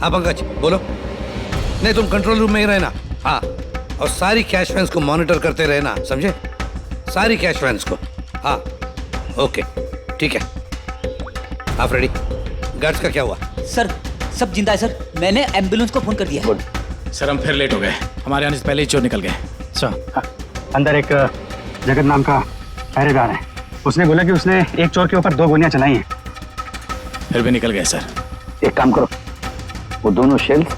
हाँ पंकज बोलो। नहीं तुम कंट्रोल रूम में ही रहना। हाँ, और सारी कैश वैन्स को मॉनिटर करते रहना, समझे? सारी कैश वैन्स को। हाँ ओके ठीक है। आप रेडी? गार्ड्स का क्या हुआ? सर सब जिंदा है सर, मैंने एम्बुलेंस को फोन कर दिया। गुड। सर हम फिर लेट हो गए, हमारे आने से पहले ही चोर निकल गए। सर अंदर एक जगत नाम का पहरेदार है, उसने बोला कि उसने एक चोर के ऊपर 2 गोलियां चलाई हैं। फिर भी निकल गए सर। एक काम करो, वो दोनों शेल्स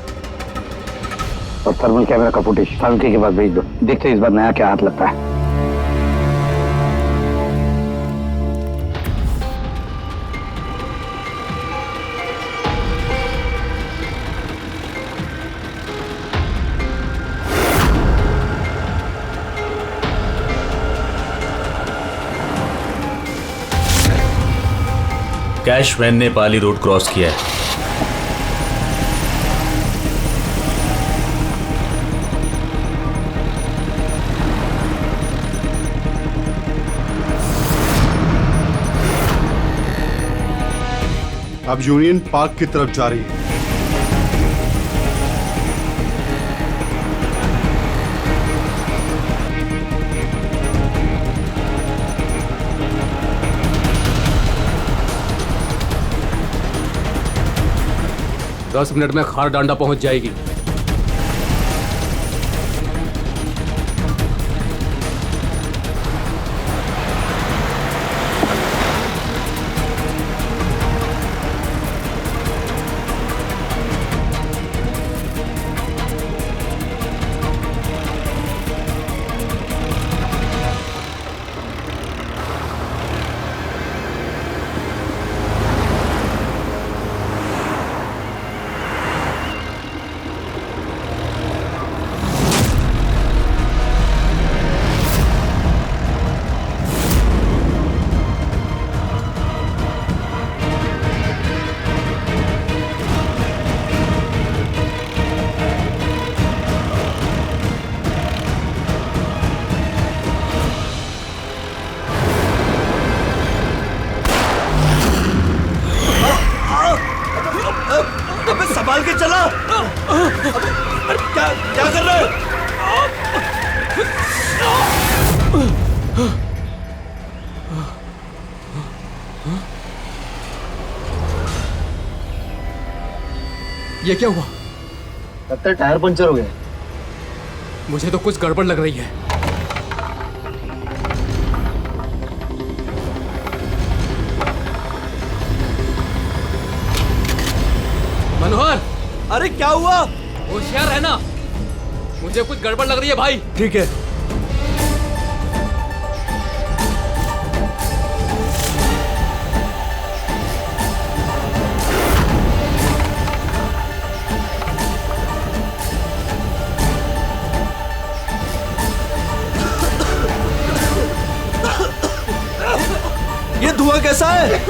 और थर्मल कैमरा का फुटेज फारूकी के पास भेज दो। देखते हैं इस बार नया क्या हाथ लगता है। कैश वैन ने पाली रोड क्रॉस किया है। अब यूनियन पार्क की तरफ जा रही है। दस मिनट में खार डांडा पहुंच जाएगी। संभाल के चला। क्या क्या कर रहे हो? ये क्या हुआ? लगता है टायर पंचर हो गया। मुझे तो कुछ गड़बड़ लग रही है। मनोहर, अरे क्या हुआ? होशियार रहना, मुझे कुछ गड़बड़ लग रही है भाई। ठीक है। ये धुआं कैसा है?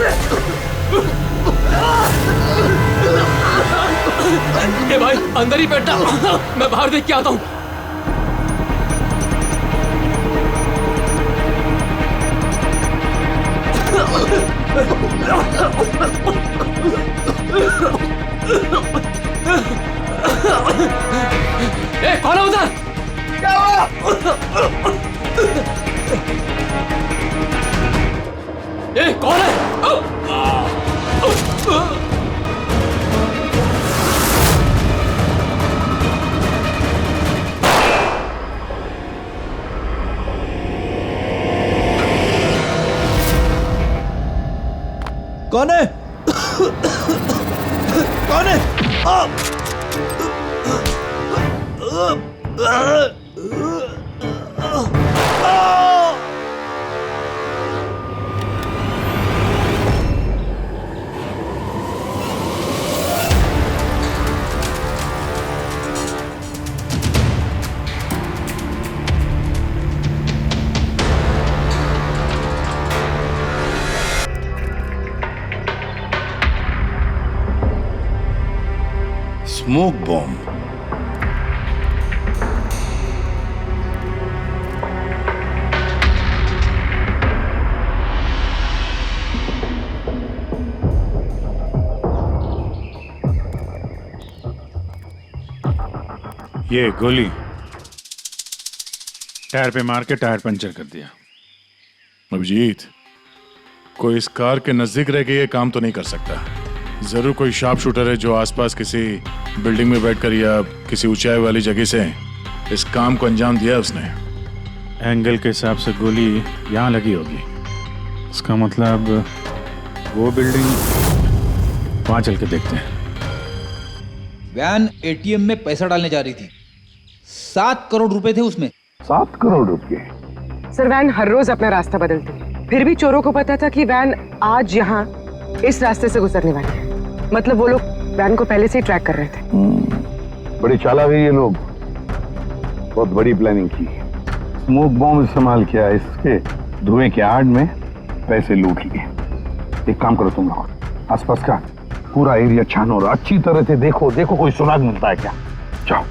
ए भाई अंदर ही बैठा, मैं बाहर देख के आता हूँ। ए कौन है उधर? क्या हुआ? ए कौन है? कौन है? कौन है? Smoke bomb. ये गोली टायर पे मार के टायर पंचर कर दिया। अभिजीत, कोई इस कार के नजदीक रह के ये काम तो नहीं कर सकता। जरूर कोई शार्प शूटर है जो आसपास किसी बिल्डिंग में बैठकर या किसी ऊंचाई वाली जगह से इस काम को अंजाम दिया उसने। एंगल के हिसाब से गोली यहाँ लगी होगी। इसका मतलब वो बिल्डिंग वहां चल के देखते हैं। वैन एटीएम में पैसा डालने जा रही थी। 7 करोड़ रुपए थे उसमें। 7 करोड़ रुपए? सर, वैन हर रोज अपना रास्ता बदलती है, फिर भी चोरों को पता था कि वैन आज यहाँ इस रास्ते से गुजरने वाली है। मतलब वो लोग वैन को पहले से ही ट्रैक कर रहे थे। बड़ी चालाक है ये लोग, बहुत बड़ी प्लानिंग की। स्मोक बॉम्ब इस्तेमाल किया, इसके धुएं के आड़ में पैसे लूट लिए। एक काम करो तुम लोग, आसपास का पूरा एरिया छानो और अच्छी तरह से देखो कोई सुराग मिलता है क्या। जाओ।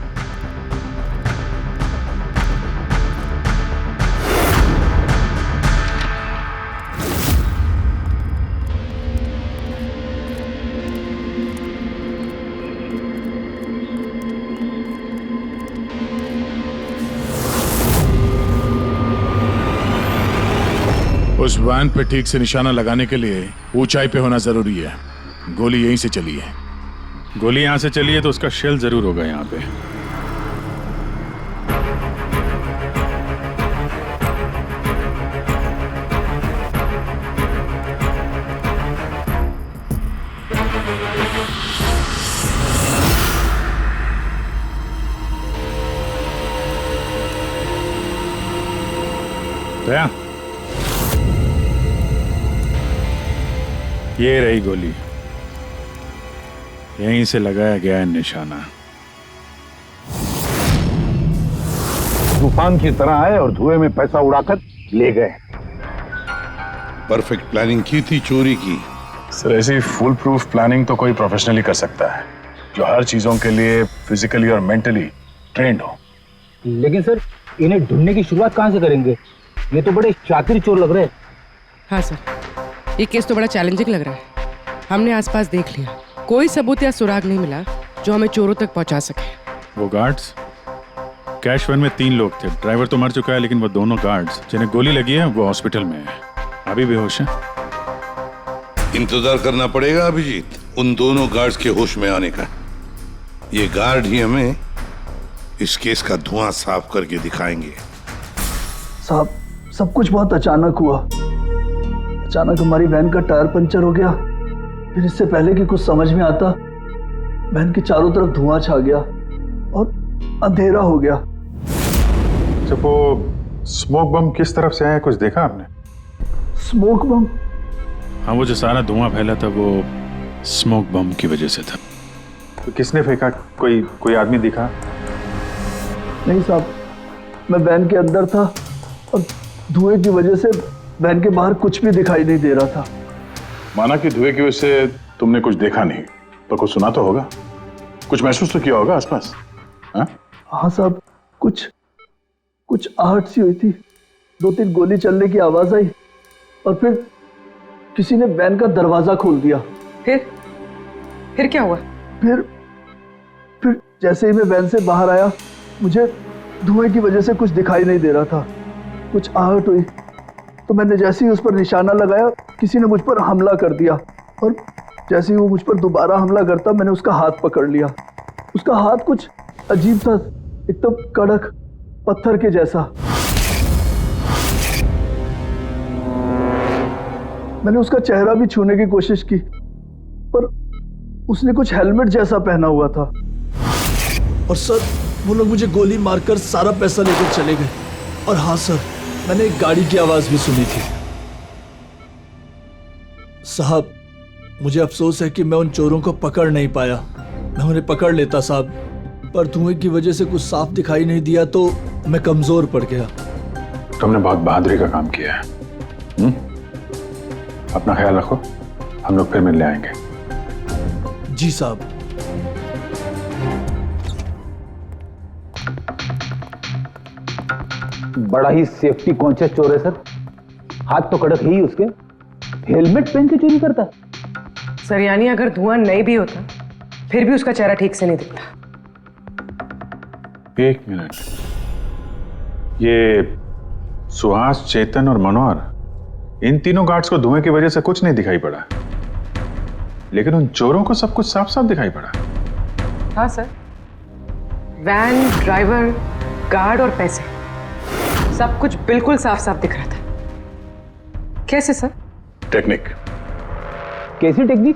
उस वैन पे ठीक से निशाना लगाने के लिए ऊंचाई पे होना जरूरी है। गोली यहीं से चली है। गोली यहाँ से चली है तो उसका शेल जरूर होगा यहाँ पे। दया, ये रही गोली, यहीं से लगाया गया है निशाना। तूफान की तरह आए और धुएं में पैसा उड़ाकर ले गए। परफेक्ट प्लानिंग की थी चोरी की। सर, ऐसी फुल प्रूफ प्लानिंग तो कोई प्रोफेशनली कर सकता है, जो हर चीजों के लिए फिजिकली और मेंटली ट्रेंड हो। लेकिन सर, इन्हें ढूंढने की शुरुआत कहाँ से करेंगे? ये तो बड़े शातिर चोर लग रहे हैं। हाँ सर, ये केस तो बड़ा चैलेंजिंग लग रहा है। हमने आसपास देख लिया, कोई सबूत या सुराग नहीं मिला जो हमें चोरों तक पहुंचा सके। वो गार्ड्स, कैश वैन में 3 लोग थे। ड्राइवर तो मर चुका है, लेकिन वो दोनों गार्ड्स जिन्हें गोली लगी है वो हॉस्पिटल में है, अभी बेहोश है। इंतजार करना पड़ेगा अभिजीत, उन दोनों गार्ड्स के होश में आने का। ये गार्ड ही हमें इस केस का धुआं साफ करके दिखाएंगे। साहब, सब कुछ बहुत अचानक हुआ। अचानक हमारी वैन का टायर पंचर हो गया, फिर इससे पहले कि कुछ समझ में आता, वैन के चारों तरफ धुआं छा गया और अंधेरा हो गया। तो वो स्मोक बम किस तरफ से आया, कुछ देखा आपने? स्मोक बम? हाँ, वो जो सारा धुआं फैला था वो स्मोक बम की वजह से था। तो किसने फेंका? कोई आदमी दिखा? नहीं साहब, मैं वैन के अंदर था और धुएं की वजह से वैन के बाहर कुछ भी दिखाई नहीं दे रहा था। माना कि धुएं की वजह से तुमने कुछ देखा नहीं, तो कुछ सुना तो होगा, कुछ महसूस तो किया होगा आसपास? हाँ साहब, कुछ आहट सी हुई थी, 2-3 गोली चलने की आवाज आई और फिर किसी ने वैन का दरवाजा खोल दिया। फिर क्या हुआ? फिर जैसे ही मैं वैन से बाहर आया, मुझे धुएं की वजह से कुछ दिखाई नहीं दे रहा था। कुछ आहट हुई तो मैंने जैसे ही उस पर निशाना लगाया, किसी ने मुझ पर हमला कर दिया और जैसे ही वो मुझ पर दोबारा हमला करता, मैंने उसका हाथ पकड़ लिया। उसका हाथ कुछ अजीब था, एकदम कड़क पत्थर के जैसा। मैंने उसका चेहरा भी छूने की कोशिश की, पर उसने कुछ हेलमेट जैसा पहना हुआ था। और सर, वो लोग मुझे गोली मारकर सारा पैसा लेकर चले गए। और हाँ सर, मैंने एक गाड़ी की आवाज भी सुनी थी। साहब, मुझे अफसोस है कि मैं उन चोरों को पकड़ नहीं पाया। मैं उन्हें पकड़ लेता साहब, पर धुएं की वजह से कुछ साफ दिखाई नहीं दिया तो मैं कमजोर पड़ गया। तुमने बहुत बहादुरी का काम किया है। अपना ख्याल रखो, हम लोग फिर मिलने आएंगे। जी साहब। बड़ा ही सेफ्टी कॉन्शियस चोर है सर। हाथ तो कड़क ही उसके, हेलमेट पहन के चोरी करता। सर, यानी अगर धुआं नहीं भी होता फिर भी उसका चेहरा ठीक से नहीं दिखता। एक मिनट, ये सुहास, चेतन और मनोहर, इन तीनों गार्ड्स को धुएं की वजह से कुछ नहीं दिखाई पड़ा, लेकिन उन चोरों को सब कुछ साफ साफ दिखाई पड़ा। हाँ सर, वैन, ड्राइवर, गार्ड और पैसे, सब कुछ बिल्कुल साफ साफ दिख रहा था। कैसे सर? टेक्निक। कैसी टेक्निक?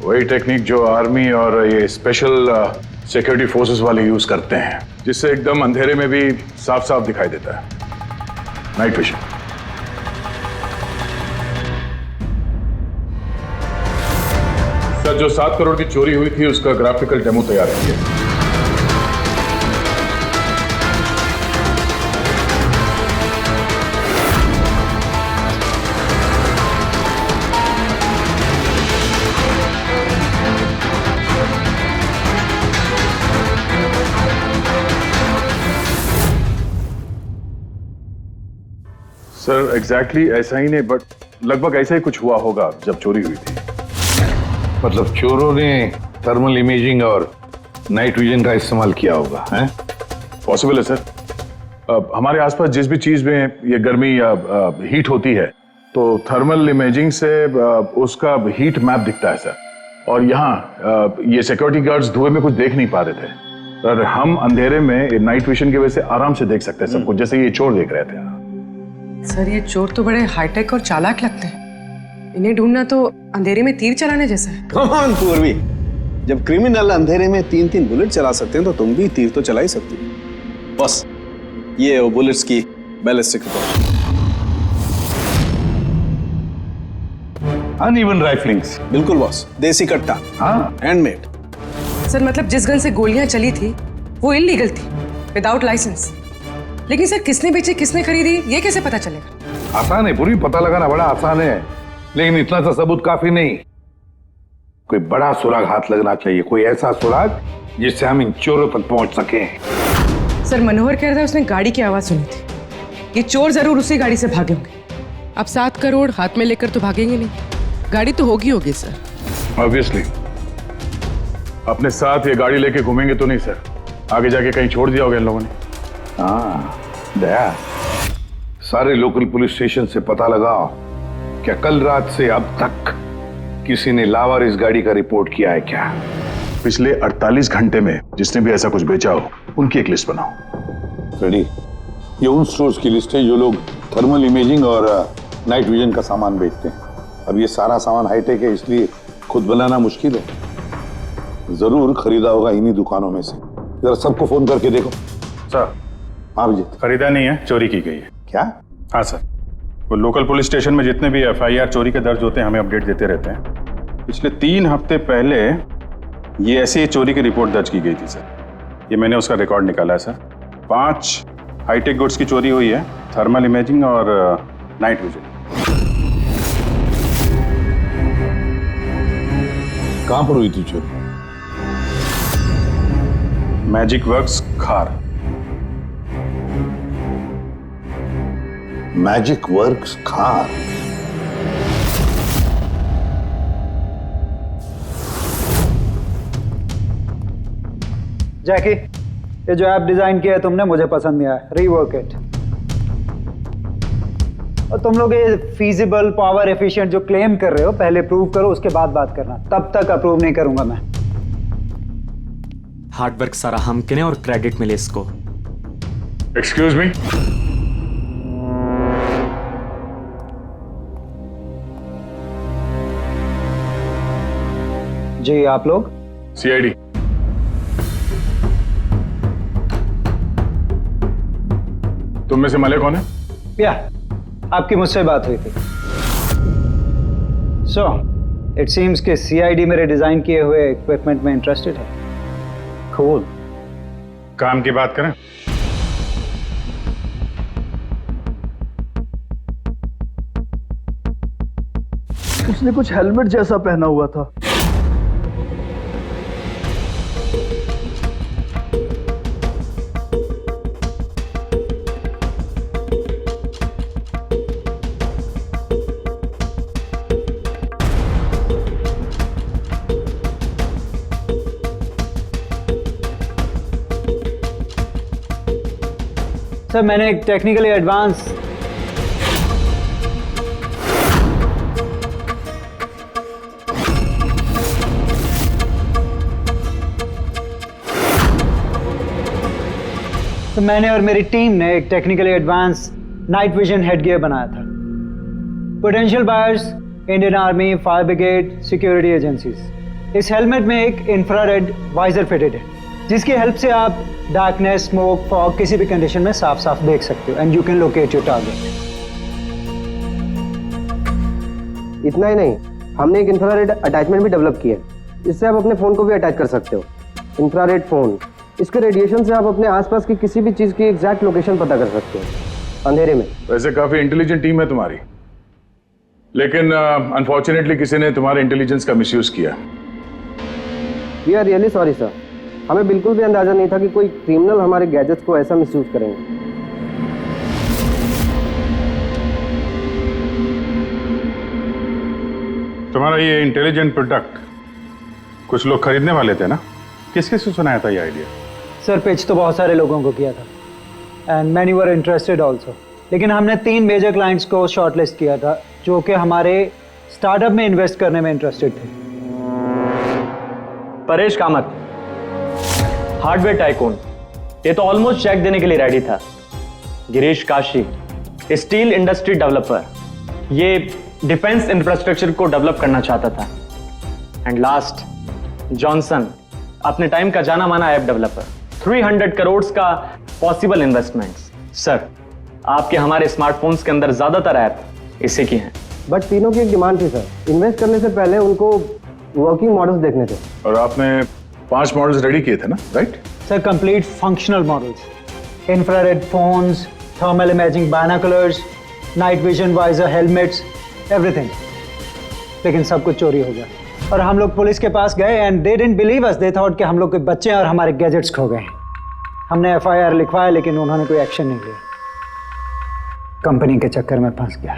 वही टेक्निक जो आर्मी और ये स्पेशल सिक्योरिटी फोर्सेस वाले यूज करते हैं, जिससे एकदम अंधेरे में भी साफ साफ दिखाई देता है। Night vision. सर, जो 7 करोड़ की चोरी हुई थी उसका ग्राफिकल डेमो तैयार है। सर एग्जैक्टली ऐसा ही नहीं, बट लगभग ऐसा ही कुछ हुआ होगा जब चोरी हुई थी। मतलब चोरों ने थर्मल इमेजिंग और नाइट विजन का इस्तेमाल किया होगा, हैं? पॉसिबल है सर। हमारे आसपास जिस भी चीज में ये गर्मी या हीट होती है, तो थर्मल इमेजिंग से उसका हीट मैप दिखता है सर। और यहाँ ये सिक्योरिटी गार्ड्स धुएं में कुछ देख नहीं पा रहे थे, और हम अंधेरे में नाइट विजन की वजह से आराम से देख सकते हैं सब कुछ, जैसे ये चोर देख रहे थे। सर, ये चोर तो बड़े हाईटेक और चालाक लगते हैं। इन्हें ढूंढना तो अंधेरे में तीर चलाने जैसा है। कमान पूर्वी, जब क्रिमिनल अंधेरे में 3-3 बुलेट चला सकते हैं तो तुम भी तीर तो चला ही सकती हो। बस ये वो बुलेट्स की बैलिस्टिक रिपोर्ट। अनइवन राइफलिंग्स। बिल्कुल बॉस, देसी कट्टा। हाँ, हैंडमेड। सर, मतलब जिस गन से गोलियां चली थी वो इलीगल थी, विदाउट लाइसेंस। लेकिन सर, किसने बेची, किसने खरीदी, ये कैसे पता चलेगा? आसान है पूरी, पता लगाना बड़ा आसान है, लेकिन इतना सा सबूत काफी नहीं। कोई बड़ा सुराग हाथ लगना चाहिए, कोई ऐसा सुराग जिससे हम इन चोरों तक पहुंच सके। सर, मनोहर कह रहा था उसने गाड़ी की आवाज सुनी थी। ये चोर जरूर उसी गाड़ी से भागे होंगे। अब 7 करोड़ हाथ में लेकर तो भागेंगे नहीं, गाड़ी तो होगी सर। ऑब्वियसली अपने साथ ये गाड़ी लेके घूमेंगे तो नहीं सर, आगे जाके कहीं छोड़ दिया होगा इन लोगों ने। हाँ दया, सारे लोकल पुलिस स्टेशन से पता लगाओ क्या कल रात से अब तक किसी ने लावारिस गाड़ी का रिपोर्ट किया है क्या? पिछले 48 घंटे में जिसने भी ऐसा कुछ बेचा हो उनकी एक लिस्ट बनाओ। रेडी? ये उन स्टोर्स की लिस्ट है जो लोग थर्मल इमेजिंग और नाइट विजन का सामान बेचते हैं। अब ये सारा सामान हाईटेक है, इसलिए खुद बनाना मुश्किल है। जरूर खरीदा होगा इन्हीं दुकानों में से। जरा सबको फोन करके देखो। सर, हाँ विजय। खरीदा नहीं है, चोरी की गई है। क्या? हाँ सर, वो लोकल पुलिस स्टेशन में जितने भी FIR चोरी के दर्ज होते हैं हमें अपडेट देते रहते हैं। पिछले 3 हफ्ते पहले ये ऐसी ही चोरी की रिपोर्ट दर्ज की गई थी सर। ये मैंने उसका रिकॉर्ड निकाला है सर। 5 हाईटेक गुड्स की चोरी हुई है, थर्मल इमेजिंग और नाइट विजन। कहां पर हुई थी चोरी? मैजिक वर्क्स खार। मैजिक वर्क्स खार। जैकी, ये जो ऐप डिजाइन किया है तुमने मुझे पसंद नहीं आया, रीवर्क इट। और तुम लोग ये फीजिबल, पावर एफिशिएंट जो क्लेम कर रहे हो पहले प्रूव करो, उसके बाद बात करना। तब तक अप्रूव नहीं करूंगा मैं। हार्ड वर्क सारा हम करें और क्रेडिट मिले इसको। Excuse me. जी, आप लोग? CID। तुम में से मले कौन है? या, आपकी मुझसे बात हुई थी। सो इट सीम्स कि CID मेरे डिजाइन किए हुए इक्विपमेंट में इंटरेस्टेड है। कूल। काम की बात करें? उसने कुछ हेलमेट जैसा पहना हुआ था। सर मैंने एक टेक्निकली एडवांस तो मैंने और मेरी टीम ने एक technically advance night vision headgear बनाया था। Potential buyers Indian army, fire brigade, security agencies. इस हेलमेट में एक इंफ्रारेड वाइजर फिटेड है जिसकी हेल्प से आप डार्कनेस, स्मोक, फॉग किसी भी कंडीशन में साफ साफ देख सकते हो and you can locate your target. इतना ही नहीं, हमने एक इंफ्रारेड अटैचमेंट भी डेवलप किया है। इससे आप अपने फोन को भी अटैच कर सकते हो। इंफ्रारेड फोन, इसके रेडिएशन से आप अपने आसपास की किसी भी चीज की एग्जैक्ट लोकेशन पता कर सकते हो अंधेरे में। वैसे काफी इंटेलिजेंट टीम है तुम्हारी, लेकिन अनफॉर्चुनेटली किसी ने तुम्हारे इंटेलिजेंस का मिसयूज किया। We are really sorry sir, हमें बिल्कुल भी अंदाजा नहीं था कि कोई क्रिमिनल हमारे गैजेट्स को ऐसा मिसयूज करेंगे। तुम्हारा ये इंटेलिजेंट प्रोडक्ट कुछ लोग खरीदने वाले थे ना? किस किस को सुनाया था ये आइडिया? सर पिच तो बहुत सारे लोगों को किया था and many were interested also, लेकिन हमने 3 मेजर क्लाइंट्स को शॉर्टलिस्ट किया था जो कि हमारे स्टार्टअप में इन्वेस्ट करने में इंटरेस्टेड थे। परेश कामत, हार्डवेयर टाइकून, ये तो ऑलमोस्ट चेक देने के लिए रेडी था। Girish Kashi, steel industry developer, ये डिफेंस इंफ्रास्ट्रक्चर को डेवलप करना चाहता था। एंड लास्ट जॉनसन, अपने टाइम का जाना माना ऐप डेवलपर, 300 करोड़ का पॉसिबल इन्वेस्टमेंट्स। सर आपके हमारे स्मार्टफोन्स के अंदर ज्यादातर ऐप इसी की हैं। बट तीनों की एक डिमांड थी सर, इन्वेस्ट करने से पहले उनको वर्किंग मॉडल्स देखने थे। और आपने 5 मॉडल्स रेडी किए थे ना, right? Sir complete functional models, infrared phones, thermal imaging binoculars, night vision visor helmets, everything. लेकिन सब कुछ चोरी हो गया और हम लोग पुलिस के पास गए and they didn't believe us, they thought कि हम लोग के बच्चे और हमारे गैजेट्स खो गए। हमने FIR लिखवाया लेकिन उन्होंने कोई एक्शन नहीं लिया। कंपनी के चक्कर में फंस गया।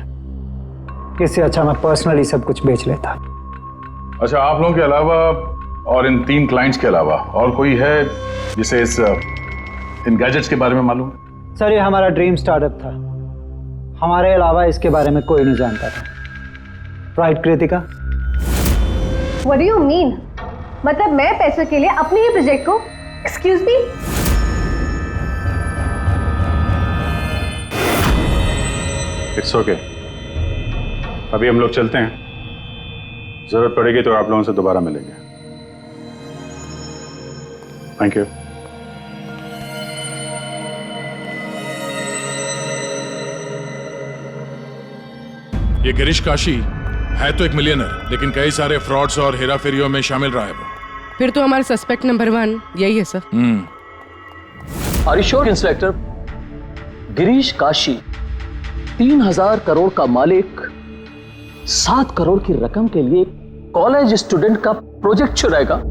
इससे अच्छा मैं पर्सनली सब कुछ बेच लेता। अच्छा, आप लोगों के अलावा और इन 3 क्लाइंट्स के अलावा और कोई है जिसे इन गैजेट्स के बारे में मालूम है? सर ये हमारा ड्रीम स्टार्टअप था, हमारे अलावा इसके बारे में कोई नहीं जानता था। Right Kritika? What do you mean? मतलब मैं पैसे के लिए अपने ही प्रोजेक्ट को, एक्सक्यूज मी? इट्स ओके, अभी हम लोग चलते हैं, जरूरत पड़ेगी तो आप लोगों से दोबारा मिलेंगे। Thank you. ये गिरीश काशी है तो एक मिलियनर, लेकिन कई सारे फ्रॉड्स और हेराफेरियों में शामिल रहा है वो। फिर तो हमारा सस्पेक्ट नंबर 1 यही है सर। Are you sure inspector? Girish Kashi 3000 crore का मालिक 7 करोड़ की रकम के लिए कॉलेज स्टूडेंट का प्रोजेक्ट चुराएगा?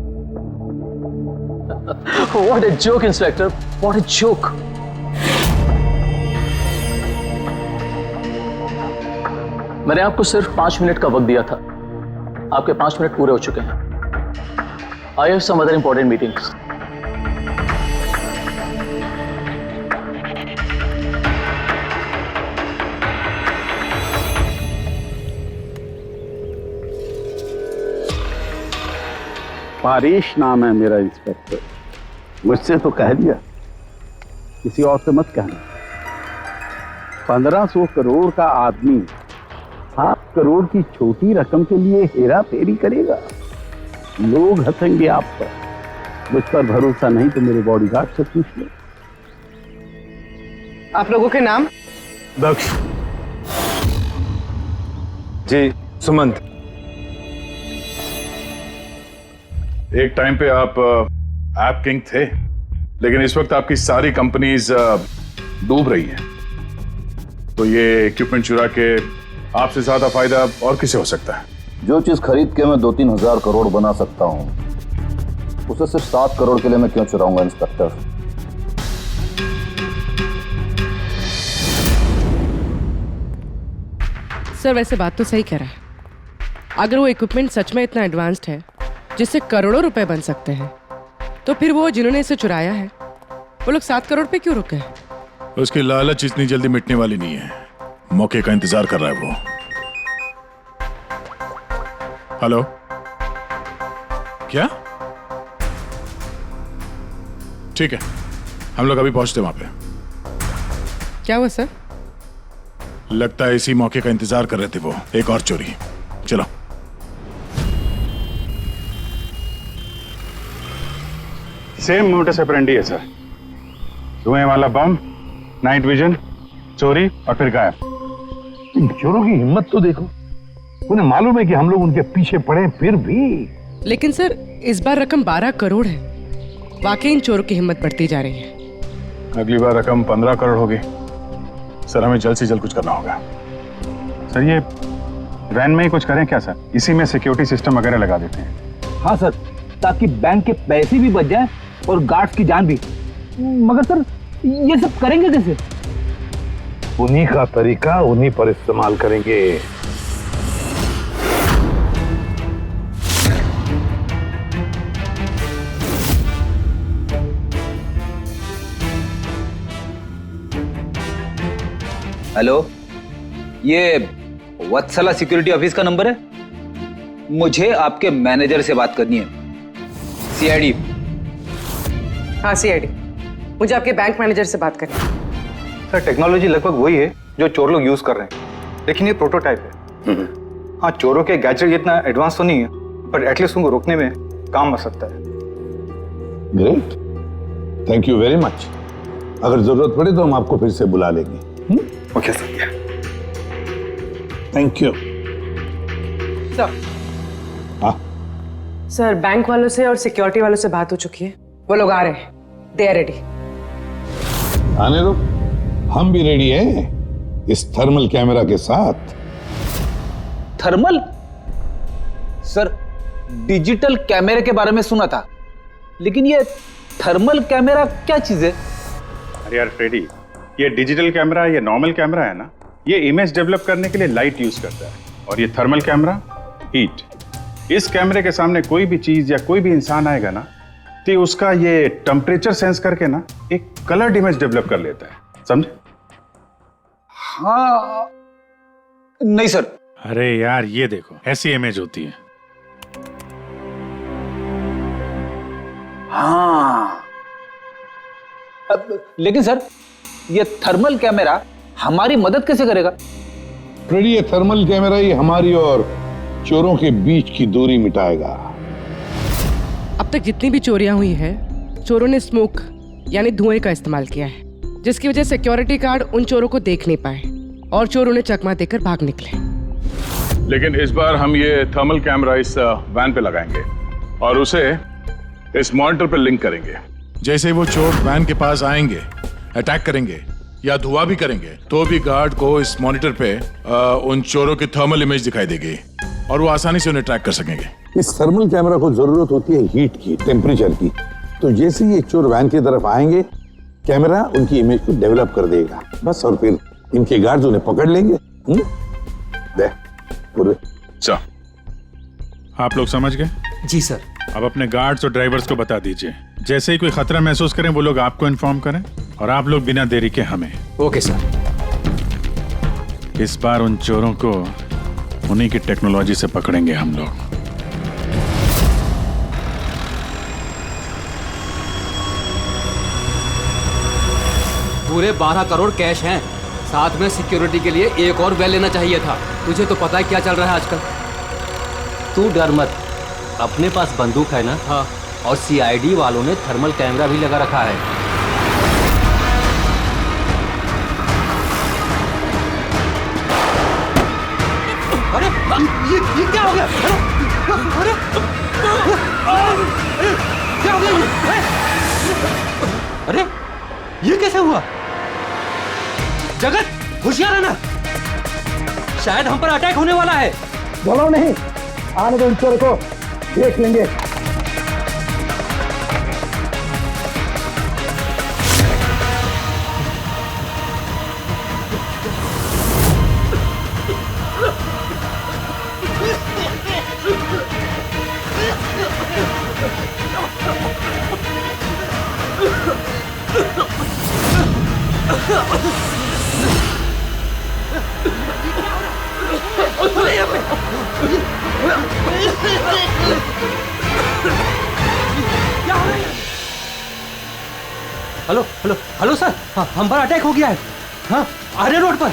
What a joke inspector, what a joke. मैंने आपको सिर्फ 5 मिनट का वक्त दिया था, आपके 5 मिनट पूरे हो चुके हैं। I have some other important meetings. Paresh नाम है मेरा इंस्पेक्टर, मुझसे तो कह दिया, किसी और से मत कहना। 1500 करोड़ का आदमी 7 करोड़ की छोटी रकम के लिए हेरा फेरी करेगा? लोग हंसेंगे आप पर। मुझ पर भरोसा नहीं तो मेरे बॉडीगार्ड से पूछ लो। आप लोगों के नाम? दक्ष जी, सुमंत। एक टाइम पे आप ऐप किंग थे, लेकिन इस वक्त आपकी सारी कंपनीज डूब रही हैं। तो ये इक्विपमेंट चुरा के आपसे ज्यादा फायदा और किसे हो सकता है? जो चीज खरीद के मैं 2-3 हजार करोड़ बना सकता हूं, उसे सिर्फ 7 करोड़ के लिए मैं क्यों चुराऊंगा इंस्पेक्टर? सर वैसे बात तो सही कह रहा है। अगर वो इक्विपमेंट सच में इतना एडवांस्ड है जिससे करोड़ों रुपए बन सकते हैं, तो फिर वो जिन्होंने इसे चुराया है वो लोग 7 करोड़ पे क्यों रुके हैं? उसकी लालच इतनी जल्दी मिटने वाली नहीं है। मौके का इंतजार कर रहा है वो। हेलो, क्या? ठीक है, हम लोग अभी पहुंचते वहां पे। क्या हुआ सर? लगता है इसी मौके का इंतजार कर रहे थे वो। एक और चोरी। चलो। सेम मोटस ऑपरेंडी है सर। धुएं वाला बम, नाइट विजन, चोरी और फिर गायब। इन चोरों की हिम्मत तो देखो। उन्हें मालूम है कि हम लोग उनके पीछे पड़े, फिर भी। लेकिन सर इस बार रकम 12 करोड़ है। वाकई इन चोरों की हिम्मत बढ़ती जा रही है। अगली बार रकम 15 करोड़ होगी। सर हमें जल्द से जल्द कुछ करना होगा। सर ये वैन में ही कुछ करें क्या सर? इसी में सिक्योरिटी सिस्टम वगैरह लगा देते हैं। हाँ सर, ताकि बैंक के पैसे भी बच जाए और गार्ड्स की जान भी। मगर सर ये सब करेंगे कैसे? उन्हीं का तरीका उन्हीं पर इस्तेमाल करेंगे। हेलो, ये वत्सला सिक्योरिटी ऑफिस का नंबर है? मुझे आपके मैनेजर से बात करनी है। सीआईडी। हाँ सीआईडी, मुझे आपके बैंक मैनेजर से बात करनी है। सर टेक्नोलॉजी लगभग वही है जो चोर लोग यूज कर रहे हैं, लेकिन ये प्रोटोटाइप है। हाँ, चोरों के गैजेट जितना एडवांस तो नहीं है, पर एटलीस्ट उनको रोकने में काम आ सकता है। Great, thank you very much. अगर जरूरत पड़े तो हम आपको फिर से बुला लेंगे। Okay sir. Thank you. Sir, हाँ सर बैंक वालों से और सिक्योरिटी वालों से बात हो चुकी है। वो लोग आ रहे हैं। They are ready. आने दो, हम भी रेडी हैं इस थर्मल कैमरा के साथ। थर्मल? सर डिजिटल कैमरे के बारे में सुना था, लेकिन ये थर्मल कैमरा क्या चीज है? अरे यार फ्रेडी, ये डिजिटल कैमरा, ये नॉर्मल कैमरा है ना, ये इमेज डेवलप करने के लिए लाइट यूज करता है, और ये थर्मल कैमरा हीट। इस कैमरे के सामने कोई भी चीज या कोई भी इंसान आएगा ना, तो उसका ये टेम्परेचर सेंस करके ना एक कलर्ड इमेज डेवलप कर लेता है, समझे? हाँ नहीं सर। अरे यार ये देखो, ऐसी इमेज होती है। हाँ, लेकिन सर ये थर्मल कैमरा हमारी मदद कैसे करेगा? फ्रेडी, ये थर्मल कैमरा ही हमारी और चोरों के बीच की दूरी मिटाएगा। अब तक जितनी भी चोरियां हुई है, चोरों ने स्मोक यानी धुएं का इस्तेमाल किया है, जिसकी वजह से सिक्योरिटी गार्ड उन चोरों को देख नहीं पाए और चोर उन्हें चकमा देकर भाग निकले। लेकिन इस बार हम ये थर्मल कैमरा इस वैन पे लगाएंगे और उसे इस मॉनिटर पे लिंक करेंगे। जैसे वो चोर वैन के पास आएंगे, अटैक करेंगे या धुआं भी करेंगे, तो भी गार्ड को इस मॉनिटर पे उन चोरों की थर्मल इमेज दिखाई देगी और वो आसानी से उन्हें ट्रैक कर सकेंगे। इस थर्मल कैमरा को जरूरत होती है हीट की, टेम्परेचर की। तो जैसे ही ये चोर वैन की तरफ आएंगे, कैमरा उनकी इमेज को डेवलप कर देगा बस, और फिर इनके गार्ड्स उन्हें पकड़ लेंगे। अच्छा, आप लोग समझ गए? जी सर। अब अपने गार्ड्स और ड्राइवर्स को बता दीजिए, जैसे ही कोई खतरा महसूस करें वो लोग आपको इन्फॉर्म करें, और आप लोग बिना देरी के हमें। Okay sir. इस बार उन चोरों को उन्हीं की टेक्नोलॉजी से पकड़ेंगे हम लोग। पूरे 12 करोड़ कैश हैं, साथ में सिक्योरिटी के लिए एक और बैल लेना चाहिए था। तुझे तो पता है क्या चल रहा है आजकल। तू डर मत, अपने पास बंदूक है ना। हाँ। और सीआईडी वालों ने थर्मल कैमरा भी लगा रखा है। अरे ये क्या हो गया? अरे क्या हो गया? अरे ये कैसे हुआ? जगत, होशियार रहना, शायद हम पर अटैक होने वाला है। बोलो नहीं, आने दो इन चोरों को, देख लेंगे। हेलो हेलो हेलो सर, हाँ, हम पर अटैक हो गया है। हाँ, आर्य रोड पर।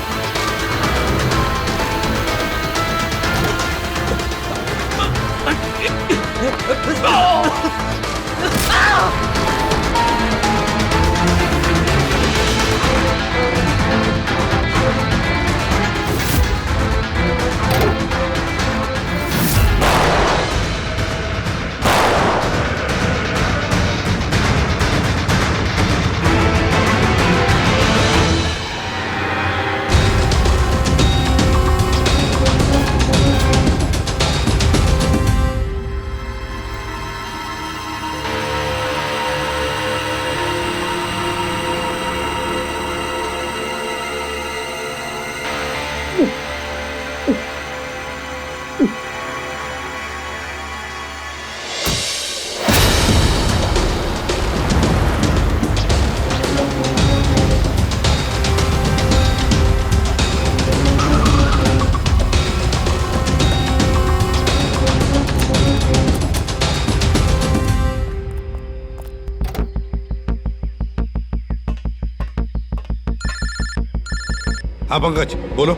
हाँ पंकज बोलो।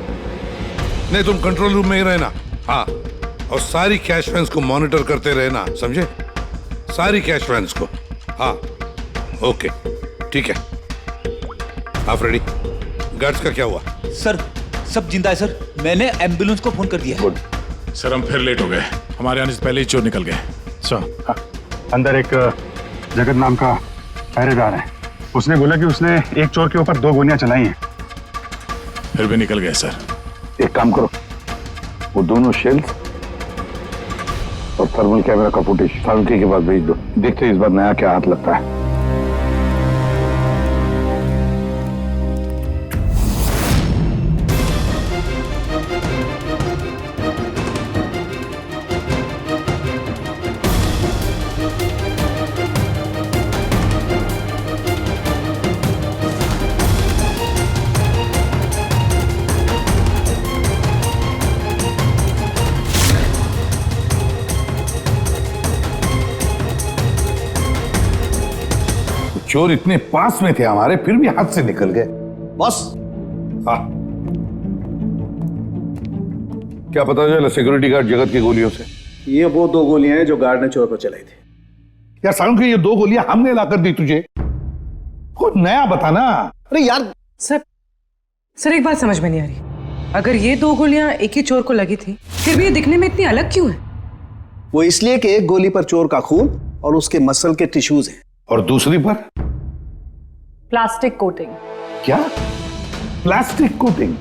नहीं तुम कंट्रोल रूम में ही रहना। हाँ, और सारी कैश वैन्स को मॉनिटर करते रहना, समझे? सारी कैश वैन्स को। हाँ ओके ठीक है। आप रेडी? गार्ड्स का क्या हुआ? सर सब जिंदा है सर, मैंने एम्बुलेंस को फोन कर दिया है। सर हम फिर लेट हो गए, हमारे आने से पहले ही चोर निकल गए। सर अंदर एक जगत नाम का पहरेदार है, उसने बोला कि उसने एक चोर के ऊपर 2 गोलियां चलाई हैं। फिर भी निकल गए सर। एक काम करो, वो दोनों शेल्स और थर्मल कैमरा का फुटेज फारूकी के पास भेज दो, देखते हैं इस बार नया क्या हाथ लगता है। चोर इतने पास में थे हमारे, फिर भी हाथ से निकल गए। बस हाँ, क्या पता चला सिक्योरिटी गार्ड जगत की गोलियों से? ये वो 2 गोलियां हैं जो गार्ड ने चोर पर चलाई थी। यार सालूकी, ये 2 गोलियां हमने लाकर दी तुझे, कुछ नया बताना। अरे यार सर एक बात समझ में नहीं आ रही। अगर ये 2 गोलियां एक ही चोर को लगी थी, फिर भी ये दिखने में इतनी अलग क्यों है? वो इसलिए कि एक गोली पर चोर का खून और उसके मसल के टिश्यूज हैं, और दूसरी पर प्लास्टिक कोटिंग। क्या? Plastic coating?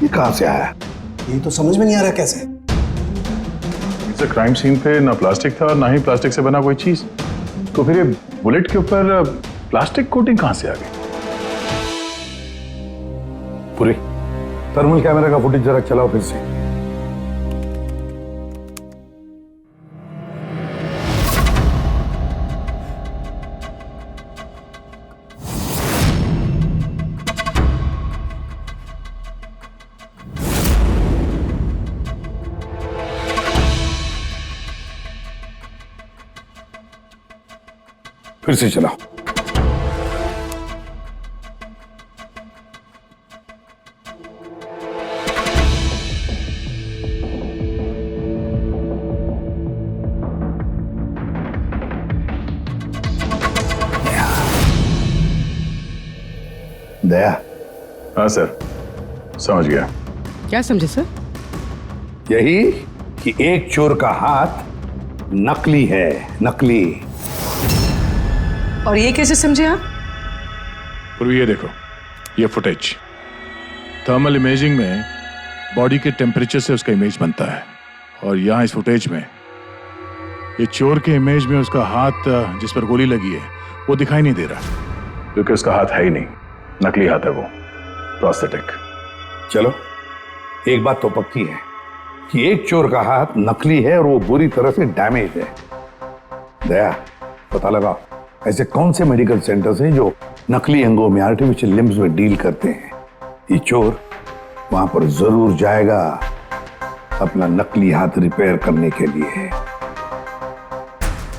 ये कहां से आया? ये तो समझ में नहीं आ रहा कैसे। इस क्राइम सीन पे ना प्लास्टिक था, ना ही प्लास्टिक से बना कोई चीज, तो फिर ये बुलेट के ऊपर प्लास्टिक कोटिंग कहां से आ गई? पूरी थर्मल कैमरा का फुटेज जरा चलाओ फिर से। फिर से चलाओ। दया। हाँ सर, समझ गया। क्या समझे सर? यही कि एक चोर का हाथ नकली है, नकली। और ये कैसे समझे आप? पूर्वी ये देखो, ये फुटेज थर्मल इमेजिंग में बॉडी के टेम्परेचर से उसका इमेज बनता है, और यहाँ इस फुटेज में ये चोर के इमेज में उसका हाथ जिस पर गोली लगी है वो दिखाई नहीं दे रहा, क्योंकि उसका हाथ है ही नहीं, नकली हाथ है वो, प्रोस्थेटिक। चलो एक बात तो पक्की है कि एक चोर का हाथ नकली है और वो बुरी तरह से डैमेज है। दया, पता लगाओ ऐसे कौन से मेडिकल सेंटर्स हैं जो नकली अंगों में, आर्टिफिशियल लिम्स में डील करते हैं। ये चोर वहां पर जरूर जाएगा अपना नकली हाथ रिपेयर करने के लिए।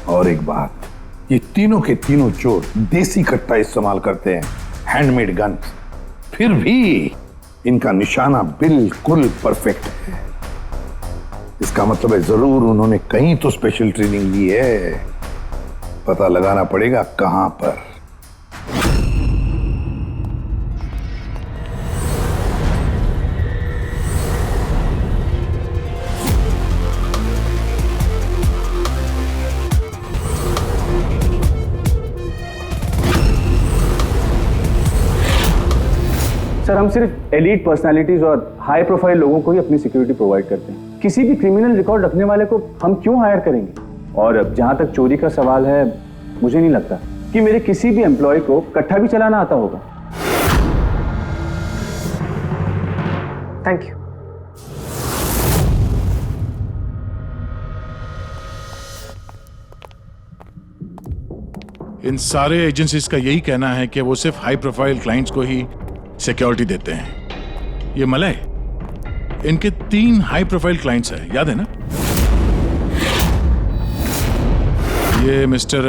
और एक बात, ये तीनों के तीनों चोर देसी कट्टा इस्तेमाल करते हैं, हैंडमेड गन। फिर भी इनका निशाना बिल्कुल परफेक्ट है। इसका मतलब है जरूर उन्होंने कहीं तो स्पेशल ट्रेनिंग ली है। पता लगाना पड़ेगा कहां पर। सर, हम सिर्फ एलीट पर्सनालिटीज और हाई प्रोफाइल लोगों को ही अपनी सिक्योरिटी प्रोवाइड करते हैं। किसी भी क्रिमिनल रिकॉर्ड रखने वाले को हम क्यों हायर करेंगे? और जहां तक चोरी का सवाल है, मुझे नहीं लगता कि मेरे किसी भी एम्प्लॉय को कट्टा भी चलाना आता होगा। Thank you. इन सारे एजेंसीज का यही कहना है कि वो सिर्फ हाई प्रोफाइल क्लाइंट्स को ही सिक्योरिटी देते हैं। ये मलय, इनके 3 हाई प्रोफाइल क्लाइंट्स हैं, याद है ना? ये मिस्टर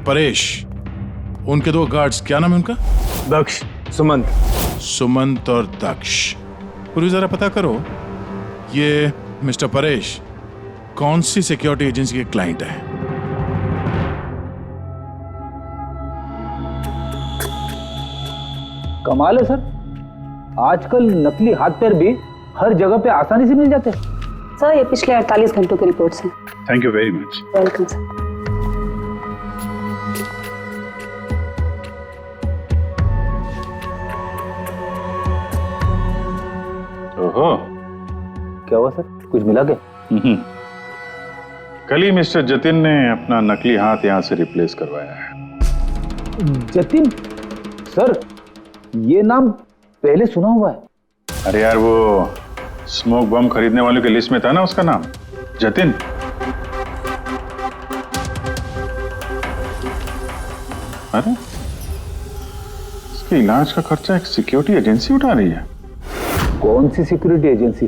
परेश, उनके 2 गार्ड्स, क्या नाम है उनका? दक्ष, सुमंत। सुमंत और दक्ष। पूरी जरा पता करो, ये मिस्टर परेश कौन सी सिक्योरिटी एजेंसी के क्लाइंट है? कमाल है सर, आजकल नकली हाथ पैर भी हर जगह पे आसानी से मिल जाते हैं। सर, ये पिछले 48 घंटों की रिपोर्ट्स हैं। Thank you very much. Welcome sir. ओहो, क्या हुआ सर, कुछ मिला क्या? कल ही मिस्टर जतिन ने अपना नकली हाथ यहां से रिप्लेस करवाया है। जतिन? सर, ये नाम पहले सुना हुआ है। अरे यार, वो स्मोक बम खरीदने वालों की लिस्ट में था ना उसका नाम, जतिन। अरे, इसके इलाज का खर्चा एक सिक्योरिटी एजेंसी उठा रही है। कौन सी security agency?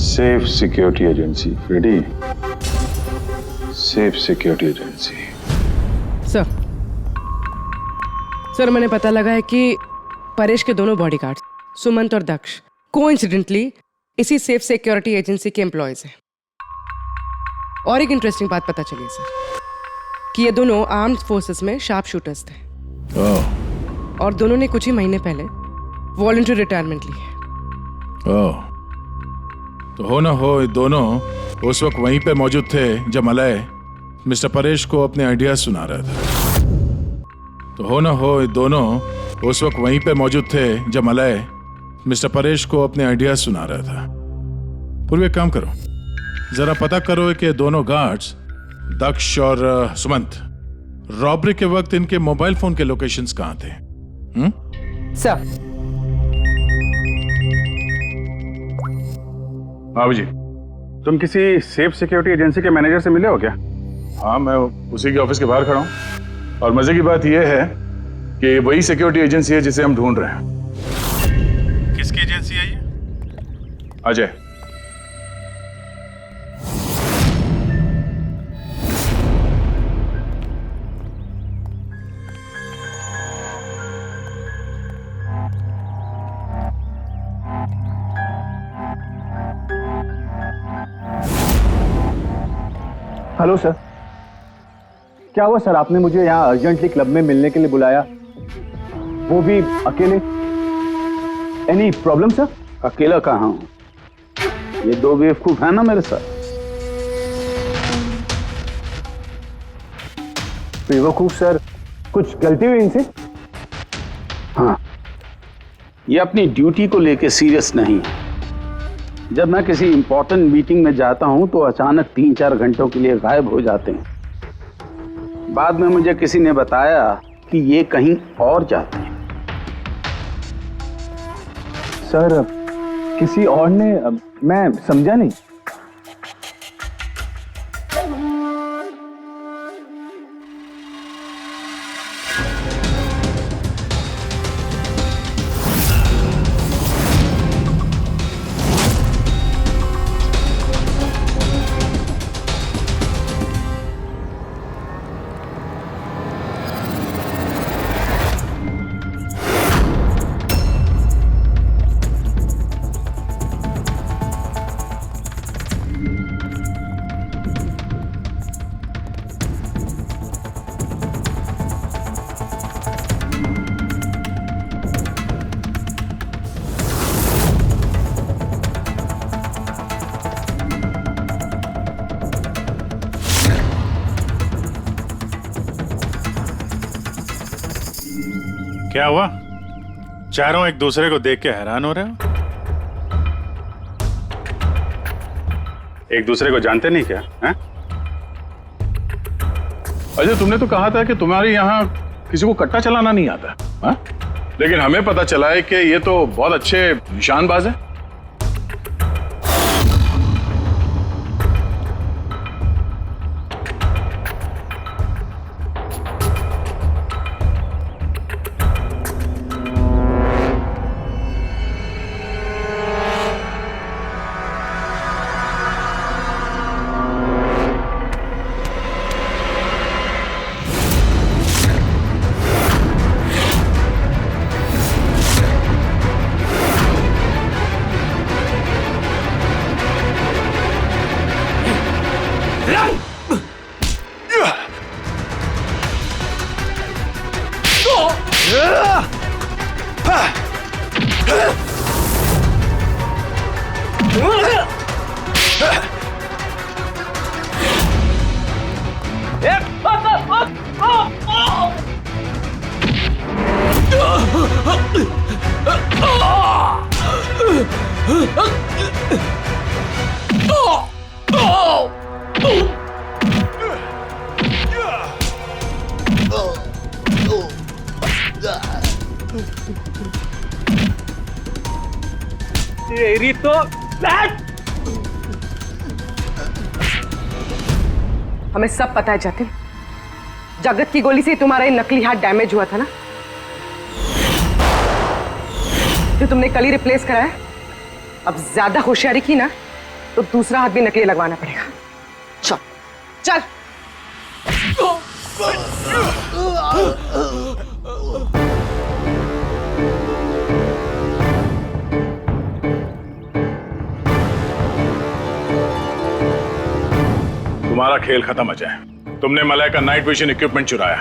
Safe security agency, Freddy. Safe security agency. Sir, मैंने पता लगा है कि परेश के दोनों बॉडीगार्ड्स, सुमंत और दक्ष, कोइंसिडेंटली इसी सेफ सिक्योरिटी एजेंसी के एम्प्लॉयज हैं। और एक इंटरेस्टिंग बात पता चली सर, कि ये दोनों आर्म्ड फोर्सेस में शार्प शूटर्स थे। और दोनों ने कुछ ही महीने पहले वॉलंटरी रिटायरमेंट ली है। तो हो ना हो, ये दोनों उस वक्त वहीं पे मौजूद थे जब मलय मिस्टर परेश को अपने आइडियाज सुना रहा था। तो हो ना हो, ये दोनों उस वक्त वहीं पे मौजूद थे जब मलय मिस्टर परेश को अपने आइडियाज सुना रहा था। पूर्व एक काम करो, जरा पता करो कि दोनों गार्ड्स दक्ष और सुमंत रॉबरी के वक्त इनके मोबाइल फोन के लोकेशंस कहां थे? सर। बाबू जी, तुम किसी सेफ सिक्योरिटी एजेंसी के मैनेजर से मिले हो क्या? हाँ, मैं उसी के ऑफिस के बाहर खड़ा हूँ। और मजे की बात यह है कि वही सिक्योरिटी एजेंसी है जिसे हम ढूंढ रहे हैं। किसकी एजेंसी है ये? अजय। Hello sir. क्या हुआ सर, आपने मुझे यहाँ अर्जेंटली क्लब में मिलने के लिए बुलाया, वो भी अकेले? Any problem sir? अकेला कहाँ हूँ, ये 2 बेवकूफ है ना मेरे साथ। बेवकूफ सर, कुछ गलती हुई इनसे? हाँ, ये अपनी ड्यूटी को लेके सीरियस नहीं है। जब मैं किसी इंपॉर्टेंट मीटिंग में जाता हूं तो अचानक 3-4 घंटों के लिए गायब हो जाते हैं। बाद में मुझे किसी ने बताया कि ये कहीं और जाते हैं। सर, किसी और ने? मैं समझा नहीं। क्या हुआ? चारों एक दूसरे को देख के हैरान हो रहे हो? एक दूसरे को जानते नहीं क्या? हैं? अजय, तुमने तो कहा था कि तुम्हारे यहाँ किसी को कट्टा चलाना नहीं आता, हाँ? लेकिन हमें पता चला है कि ये तो बहुत अच्छे निशानबाज हैं। तेरी तो हमें सब पता है जतिन, जगत की गोली से तुम्हारा ये नकली हाथ डैमेज हुआ था ना, जो तुमने कल ही रिप्लेस कराया। अब ज्यादा होशियारी की ना तो दूसरा हाथ भी नकली लगवाना पड़ेगा। चल चल। तुम्हारा खेल खत्म अजय। तुमने मलय का नाइट विजन इक्विपमेंट चुराया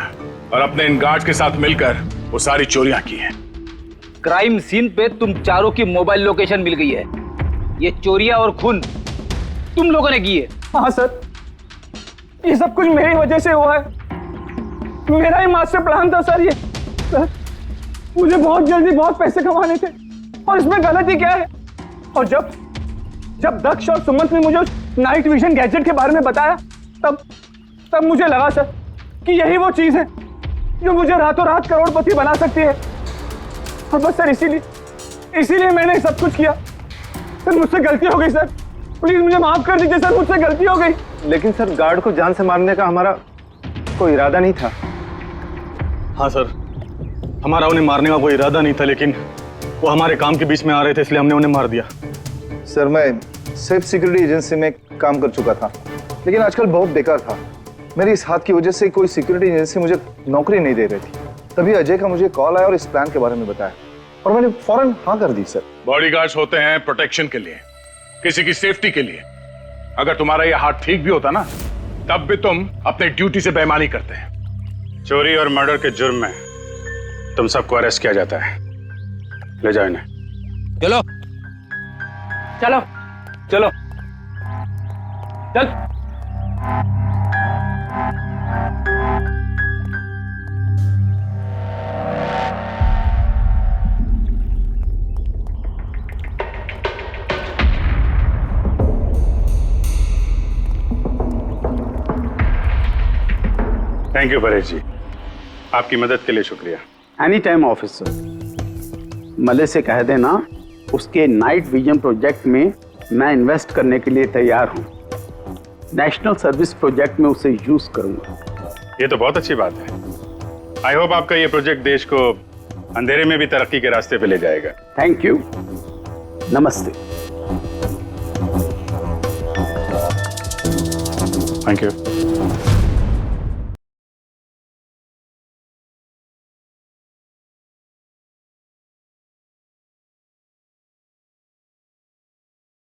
और अपने इन गार्ड्स के साथ मिलकर वो सारी चोरियां की हैं। क्राइम सीन पे तुम चारों की मोबाइल लोकेशन मिल गई है। ये चोरियां और खून तुम लोगों ने की है। हाँ सर, ये सब कुछ मेरी वजह से हुआ है। मेरा ही मास्टर प्लान था सर। ये सर, मुझे बहुत जल्दी बहुत पैसे कमाने थे और इसमें गलती क्या है? और जब दक्ष और सुमंत ने मुझे उस नाइट विजन गैजेट के बारे में बताया तब मुझे लगा सर कि यही वो चीज है जो मुझे रातों रात करोड़पति बना सकती है। और बस सर इसीलिए मैंने सब कुछ किया। सर मुझसे गलती हो गई सर, प्लीज मुझे माफ कर दीजिए सर, मुझसे गलती हो गई। लेकिन सर, गार्ड को जान से मारने का हमारा कोई इरादा नहीं था। हाँ सर, हमारा उन्हें मारने का कोई इरादा नहीं था, लेकिन वो हमारे काम के बीच में आ रहे थे इसलिए हमने उन्हें मार दिया। सर, मैं सेफ सिक्योरिटी एजेंसी में काम कर चुका था, लेकिन आजकल बहुत बेकार था। मेरी इस हाथ की वजह से कोई सिक्योरिटी एजेंसी मुझे नौकरी नहीं दे रही थी। तभी अजय का मुझे कॉल आया और इस प्लान के बारे में बताया और मैंने फौरन हाँ कर दी। सर, बॉडीगार्ड्स होते हैं प्रोटेक्शन के लिए, किसी की सेफ्टी के लिए। अगर तुम्हारा ये हाथ ठीक भी होता ना, तब भी तुम अपने ड्यूटी से बेईमानी करते हैं। चोरी और मर्डर के जुर्म में तुम सबको अरेस्ट किया जाता है। ले जाओ इन्हें। चलो चलो चलो चल। थैंक यू परेश जी, आपकी मदद के लिए शुक्रिया। Any time officer. मले से कह देना उसके नाइट विजन प्रोजेक्ट में मैं इन्वेस्ट करने के लिए तैयार हूँ। नेशनल सर्विस प्रोजेक्ट में उसे यूज करूंगा। ये तो बहुत अच्छी बात है। आई होप आपका ये प्रोजेक्ट देश को अंधेरे में भी तरक्की के रास्ते पे ले जाएगा। थैंक यू, नमस्ते। Thank you.